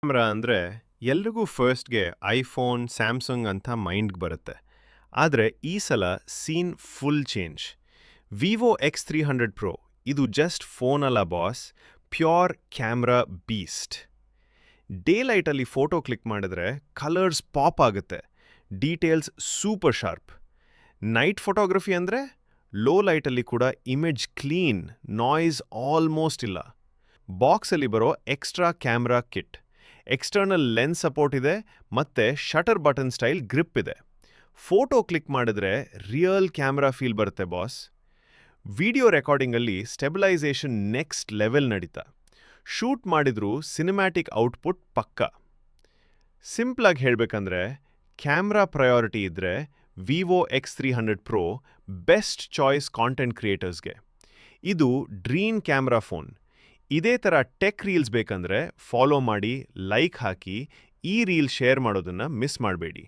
Camera ಅಂದರೆ ಎಲ್ರಿಗೂ ಫಸ್ಟ್ಗೆ ಐಫೋನ್ ಸ್ಯಾಮ್ಸಂಗ್ ಅಂತ ಮೈಂಡ್ಗೆ ಬರುತ್ತೆ. ಆದರೆ ಈ ಸಲ scene full change. Vivo X300 Pro ಇದು ಜಸ್ಟ್ ಫೋನ್ ಅಲ್ಲ boss, pure camera beast. Day ಲೈಟಲ್ಲಿ ಫೋಟೋ ಕ್ಲಿಕ್ ಮಾಡಿದ್ರೆ ಕಲರ್ಸ್ ಪಾಪ್ ಆಗುತ್ತೆ, details super sharp. Night photography ಅಂದರೆ ಲೋ ಲೈಟಲ್ಲಿ ಕೂಡ ಇಮೇಜ್ ಕ್ಲೀನ್, ನಾಯ್ಸ್ ಆಲ್ಮೋಸ್ಟ್ ಇಲ್ಲ. ಬಾಕ್ಸಲ್ಲಿ ಬರೋ extra camera kit, external lens support ಇದೆ ಮತ್ತೆ ಶಟರ್ ಬಟನ್ ಸ್ಟೈಲ್ ಗ್ರಿಪ್ ಇದೆ. ಫೋಟೋ ಕ್ಲಿಕ್ ಮಾಡಿದ್ರೆ ರಿಯಲ್ ಕ್ಯಾಮ್ರಾ ಫೀಲ್ ಬರುತ್ತೆ ಬಾಸ್. ವಿಡಿಯೋ ರೆಕಾರ್ಡಿಂಗಲ್ಲಿ ಸ್ಟೆಬಿಲೈಸೇಷನ್ ನೆಕ್ಸ್ಟ್ ಲೆವೆಲ್ ನಡೀತಾ. ಶೂಟ್ ಮಾಡಿದ್ರೂ ಸಿನಿಮ್ಯಾಟಿಕ್ ಔಟ್ಪುಟ್ ಪಕ್ಕ. ಸಿಂಪಲಾಗಿ ಹೇಳಬೇಕಂದ್ರೆ ಕ್ಯಾಮ್ರಾ ಪ್ರಯಾರಿಟಿ ಇದ್ರೆ Vivo X300 Pro best choice content ಕ್ರಿಯೇಟರ್ಸ್ಗೆ. ಇದು ಡ್ರೀಮ್ ಕ್ಯಾಮ್ರಾ ಫೋನ್. ಇದೇ ಥರ ಟೆಕ್ ರೀಲ್ಸ್ ಬೇಕಂದ್ರೆ ಫಾಲೋ ಮಾಡಿ, ಲೈಕ್ ಹಾಕಿ, ಈ ರೀಲ್ ಶೇರ್ ಮಾಡೋದನ್ನ ಮಿಸ್ ಮಾಡಬೇಡಿ.